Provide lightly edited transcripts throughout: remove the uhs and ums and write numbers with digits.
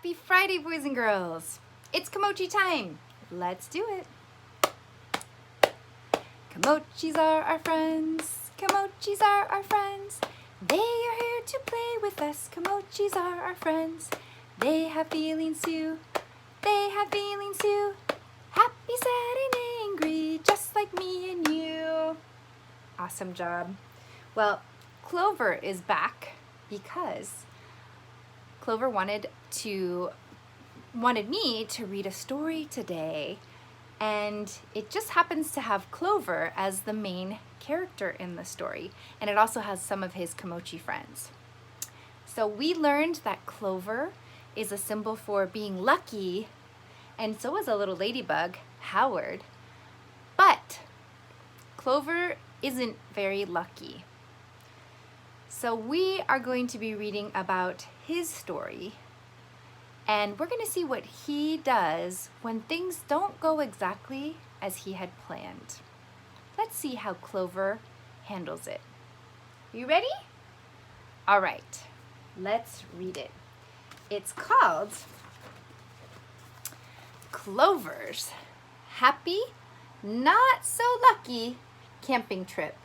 Happy Friday, boys and girls. It's Kimochi time. Let's do it. Kimochis are our friends. Kimochis are our friends. They are here to play with us. Kimochis are our friends. They have feelings too. They have feelings too. Happy, sad, and angry, just like me and you. Awesome job. Well, Clover is back because Clover wanted me to read a story today, and it just happens to have Clover as the main character in the story, and it also has some of his Kimochi friends. So we learned that Clover is a symbol for being lucky, and so is a little ladybug, Howard. But Clover isn't very lucky. So we are going to be reading about his story, and we're going to see what he does when things don't go exactly as he had planned. Let's see how Clover handles it. You ready? All right, let's read it. It's called Clover's Happy, Not So Lucky Camping Trip.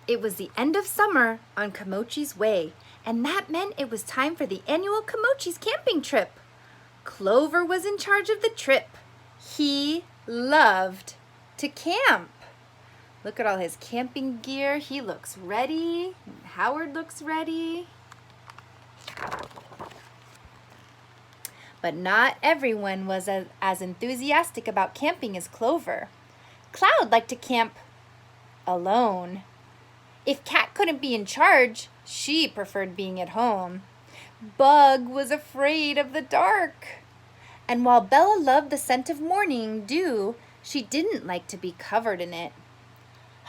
It was the end of summer on Kimochi's Way, and that meant it was time for the annual Kimochi's camping trip. Clover was in charge of the trip. He loved to camp. Look at all his camping gear. He looks ready. Howard looks ready. But not everyone was as enthusiastic about camping as Clover. Cloud liked to camp alone. If Cat couldn't be in charge, she preferred being at home. Bug was afraid of the dark. And while Bella loved the scent of morning dew, she didn't like to be covered in it.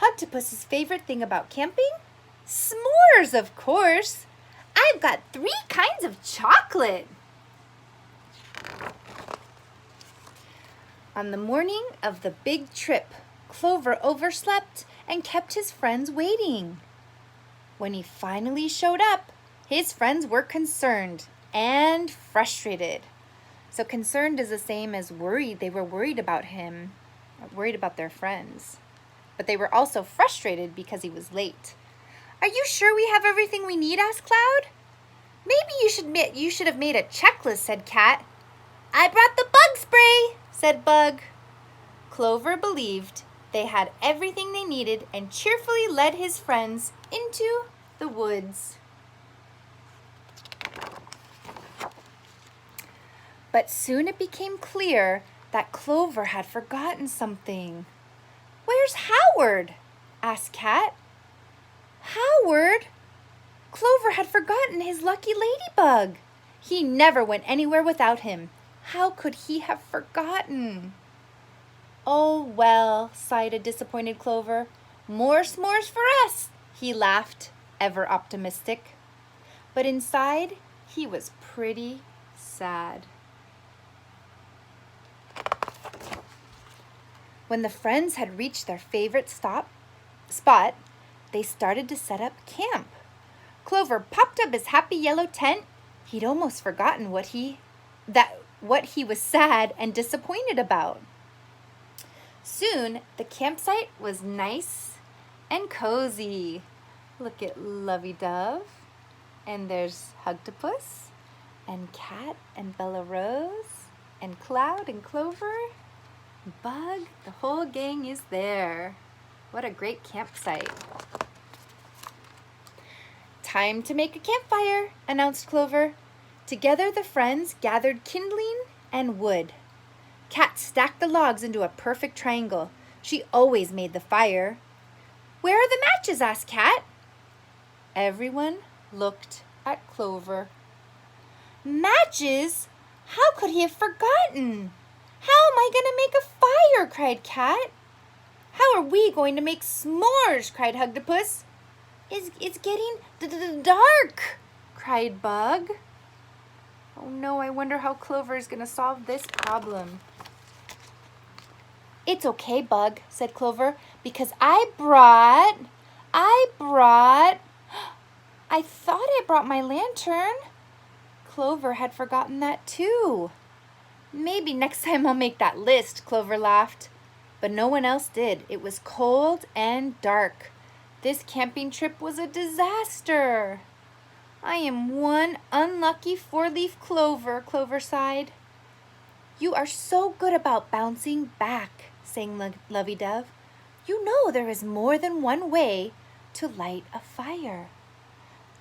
Octopus's favorite thing about camping? S'mores, of course. I've got 3 kinds of chocolate. On the morning of the big trip, Clover overslept and kept his friends waiting. When he finally showed up, his friends were concerned and frustrated. So concerned is the same as worried. They were worried about him, worried about their friends. But they were also frustrated because he was late. "Are you sure we have everything we need?" asked Cloud. "Maybe you should have made a checklist," said Cat. "I brought the bug spray," said Bug. Clover believed they had everything they needed and cheerfully led his friends into the woods. But soon it became clear that Clover had forgotten something. "Where's Howard?" asked Cat. Howard? Clover had forgotten his lucky ladybug. He never went anywhere without him. How could he have forgotten? "Oh, well," sighed a disappointed Clover. "More s'mores for us," he laughed, ever optimistic. But inside, he was pretty sad. When the friends had reached their favorite spot, they started to set up camp. Clover popped up his happy yellow tent. He'd almost forgotten what he was sad and disappointed about. Soon, the campsite was nice and cozy. Look at Lovey Dove, and there's Hugtopus, and Cat, and Bella Rose, and Cloud, and Clover, Bug. The whole gang is there. What a great campsite. "Time to make a campfire," announced Clover. Together the friends gathered kindling and wood. Cat stacked the logs into a perfect triangle. She always made the fire. "Where are the matches?" asked Cat. Everyone looked at Clover. "Matches? How could he have forgotten? How am I going to make a fire?" cried Cat. "How are we going to make s'mores?" cried Hugtopus. It's getting dark," cried Bug. Oh no, I wonder how Clover is going to solve this problem. "It's okay, Bug," said Clover, "because I brought I thought I brought my lantern. Clover had forgotten that too. Maybe next time I'll make that list, Clover laughed. But no one else did. It was cold and dark. This camping trip was a disaster. I am one unlucky four-leaf clover, Clover sighed. You are so good about bouncing back, sang Lovey-Dove. You know there is more than one way to light a fire.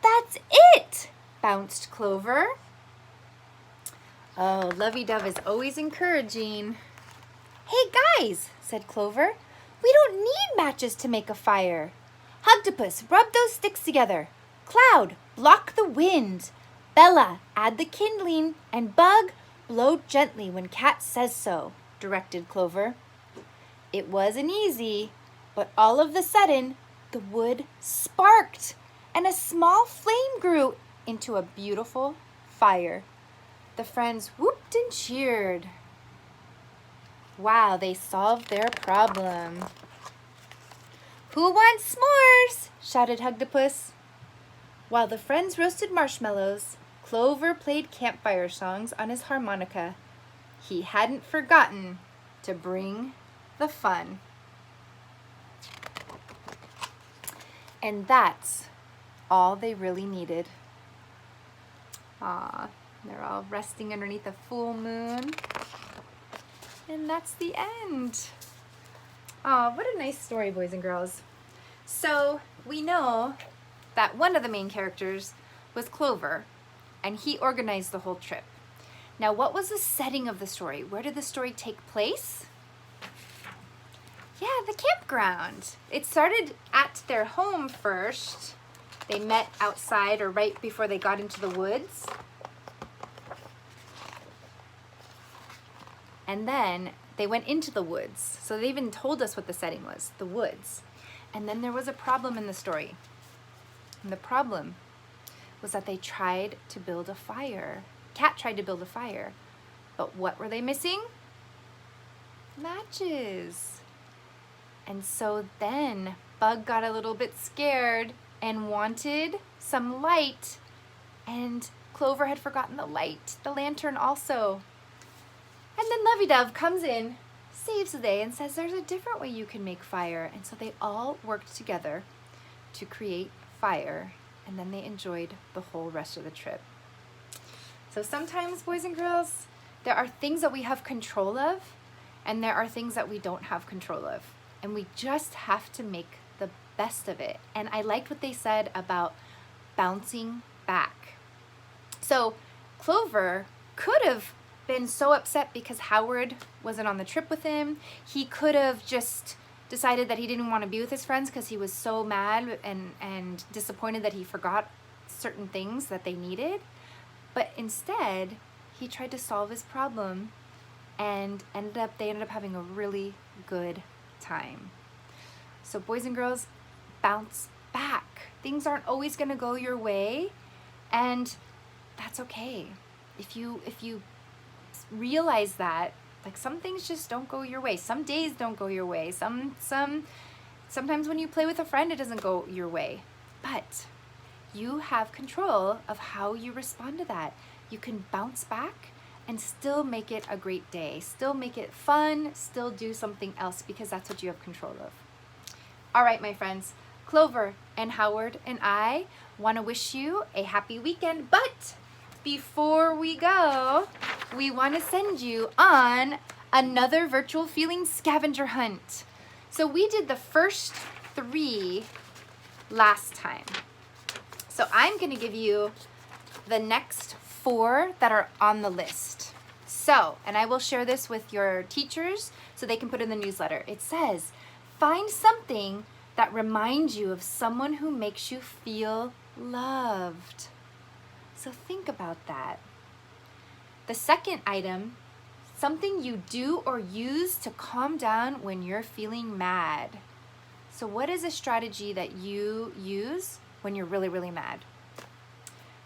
That's it, bounced Clover. Oh, Lovey-Dove is always encouraging. Hey guys, said Clover, we don't need matches to make a fire. Hugtopus, rub those sticks together. Cloud, block the wind. Bella, add the kindling. And Bug, blow gently when Cat says so, directed Clover. It wasn't easy, but all of a sudden, the wood sparked and a small flame grew into a beautiful fire. The friends whooped and cheered. Wow, they solved their problem. Who wants s'mores? Shouted Hugtopus. While the friends roasted marshmallows, Clover played campfire songs on his harmonica. He hadn't forgotten to bring the fun. And that's all they really needed. They're all resting underneath a full moon. And that's the end. What a nice story, boys and girls. So we know that one of the main characters was Clover, and he organized the whole trip. Now, what was the setting of the story? Where did the story take place? Yeah, the campground. It started at their home first. They met outside or right before they got into the woods. And then they went into the woods. So they even told us what the setting was, the woods. And then there was a problem in the story. And the problem was that they tried to build a fire. Cat tried to build a fire. But what were they missing? Matches. And so then Bug got a little bit scared and wanted some light. And Clover had forgotten the light, the lantern also. And then Lovey-Dove comes in, saves the day, and says there's a different way you can make fire. And so they all worked together to create fire, and then they enjoyed the whole rest of the trip. So sometimes, boys and girls, there are things that we have control of, and there are things that we don't have control of. And we just have to make the best of it. And I liked what they said about bouncing back. So Clover could have been so upset because Howard wasn't on the trip with him. He could have just decided that he didn't want to be with his friends because he was so mad and disappointed that he forgot certain things that they needed. But instead, he tried to solve his problem and they ended up having a really good time. So boys and girls, bounce back. Things aren't always going to go your way, and that's okay. If you realize that, like, some things just don't go your way. Some days don't go your way. Sometimes when you play with a friend, it doesn't go your way. But you have control of how you respond to that. You can bounce back and still make it a great day. Still make it fun. Still do something else, because that's what you have control of. All right, my friends. Clover and Howard and I want to wish you a happy weekend. But before we go, we want to send you on another virtual feeling scavenger hunt. So we did the first 3 last time. So I'm going to give you the next 4 that are on the list. So, and I will share this with your teachers so they can put in the newsletter. It says, find something that reminds you of someone who makes you feel loved. So think about that. The second item, something you do or use to calm down when you're feeling mad. So what is a strategy that you use when you're really, really mad?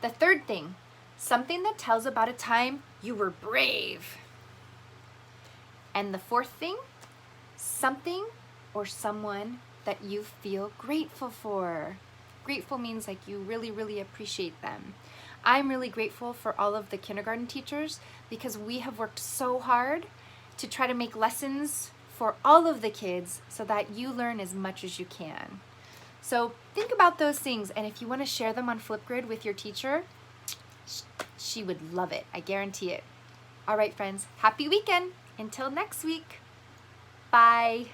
The third thing, something that tells about a time you were brave. And the fourth thing, something or someone that you feel grateful for. Grateful means like you really, really appreciate them. I'm really grateful for all of the kindergarten teachers because we have worked so hard to try to make lessons for all of the kids so that you learn as much as you can. So think about those things, and if you want to share them on Flipgrid with your teacher, she would love it. I guarantee it. All right, friends, happy weekend. Until next week. Bye.